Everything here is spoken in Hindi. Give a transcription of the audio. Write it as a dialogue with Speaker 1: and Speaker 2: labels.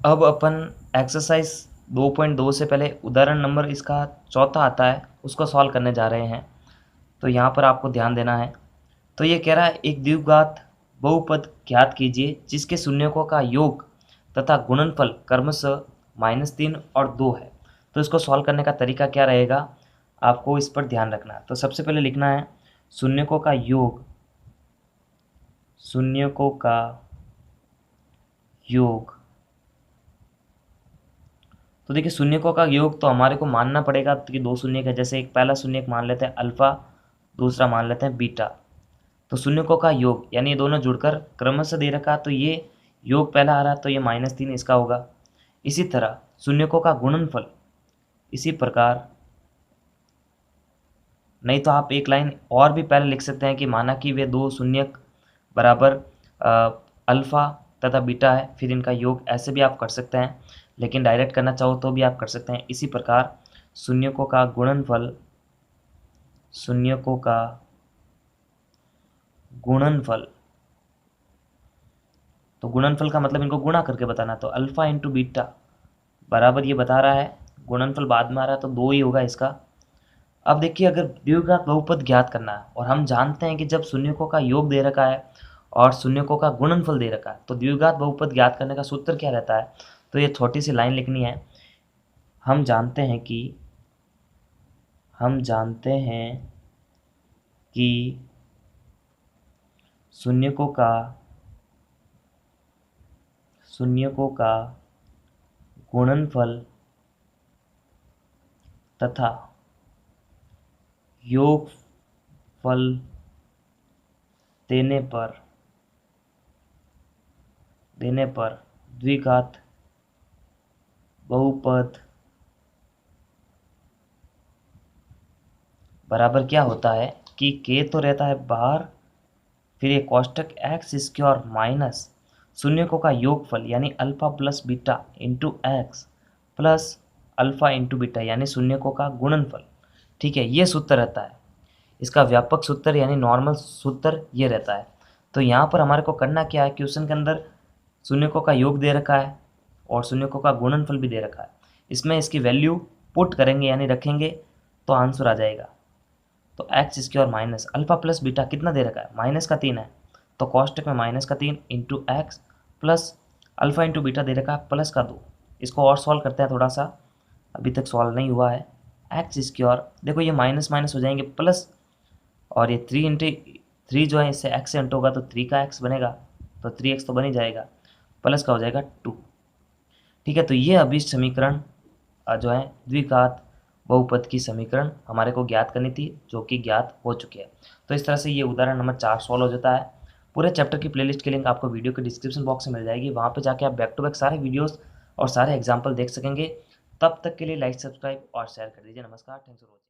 Speaker 1: अब अपन एक्सरसाइज 2.2 से पहले उदाहरण नंबर इसका चौथा आता है, उसको सॉल्व करने जा रहे हैं। तो यहाँ पर आपको ध्यान देना है। तो ये कह रहा है एक द्विघात बहुपद ज्ञात कीजिए जिसके शून्यकों का योग तथा गुणनफल क्रमशः -3 और 2 है। तो इसको सॉल्व करने का तरीका क्या रहेगा, आपको इस पर ध्यान रखना है। तो सबसे पहले लिखना है शून्यकों का योग, शून्यकों का योग। तो देखिए शून्यकों का योग तो हमारे को मानना पड़ेगा कि दो शून्यक है। जैसे एक पहला शून्यक मान लेते हैं अल्फा, दूसरा मान लेते हैं बीटा। तो शून्यकों का योग यानी ये दोनों जुड़कर क्रमशः दे रखा, तो ये योग पहला आ रहा तो ये -3 इसका होगा। इसी तरह शून्यकों का गुणनफल इसी प्रकार, नहीं तो आप एक लाइन और भी पहले लिख सकते हैं कि माना कि वे दो शून्यक बराबर अल्फा तथा बीटा है, फिर इनका योग, ऐसे भी आप कर सकते हैं। लेकिन डायरेक्ट करना चाहो तो भी आप कर सकते हैं। इसी प्रकार शून्यकों का गुणनफल, शून्यकों का गुणनफल, तो गुणनफल का मतलब इनको गुणा करके बताना। तो अल्फा इंटू बीटा बराबर ये बता रहा है, गुणनफल बाद में आ रहा है तो 2 ही होगा इसका। अब देखिए अगर द्विघात बहुपद ज्ञात करना है और हम जानते हैं कि जब शून्यकों का योग दे रखा है और शून्यकों का गुणनफल दे रखा है तो द्विघात बहुपद ज्ञात करने का सूत्र क्या रहता है। तो ये छोटी सी लाइन लिखनी है। हम जानते हैं कि शून्यकों का गुणनफल तथा योगफल देने पर द्विघात बहुपद बराबर क्या होता है कि k तो रहता है बाहर, फिर ये कोष्टक एक्स स्क्वायर माइनस शून्यकों का योगफल यानी alpha plus beta into X plus alpha into beta यानी शून्यकों का गुणनफल। ठीक है, ये सूत्र रहता है। इसका व्यापक सूत्र यानी नॉर्मल सूत्र ये रहता है। तो यहाँ पर हमारे को करना क्या है, क्वेश्चन के अंदर शून्यकों का योग दे रखा है और शून्यकों का गुणनफल भी दे रखा है। इसमें इसकी वैल्यू पुट करेंगे यानी रखेंगे तो आंसर आ जाएगा। तो x square minus alpha plus beta कितना दे रखा है, -3 है, तो कोष्टक में -3 into X plus alpha into beta दे रखा है +2। इसको और सॉल्व करते हैं थोड़ा सा, अभी तक सॉल्व नहीं हुआ है। एक्स स्क्वायर, देखो ये माइनस माइनस हो जाएंगे प्लस, और ये 3 इंटू 3 जो है इससे एक्स से इंटू होगा तो 3 का एक्स बनेगा, तो 3x तो बन ही जाएगा, प्लस का हो जाएगा 2। ठीक है, तो ये अभी समीकरण जो है द्विघात बहुपद की समीकरण हमारे को ज्ञात करनी थी, जो कि ज्ञात हो चुकी है। तो इस तरह से ये उदाहरण नंबर 4 सॉल्व हो जाता है। पूरे चैप्टर की प्लेलिस्ट की लिंक आपको वीडियो के डिस्क्रिप्शन बॉक्स में मिल जाएगी, वहाँ पे जाके आप बैक टू बैक सारे वीडियोस और सारे एग्जाम्पल देख सकेंगे। तब तक के लिए लाइक, सब्सक्राइब और शेयर कर दीजिए। नमस्कार, थैंक्स फॉर वॉचिंग।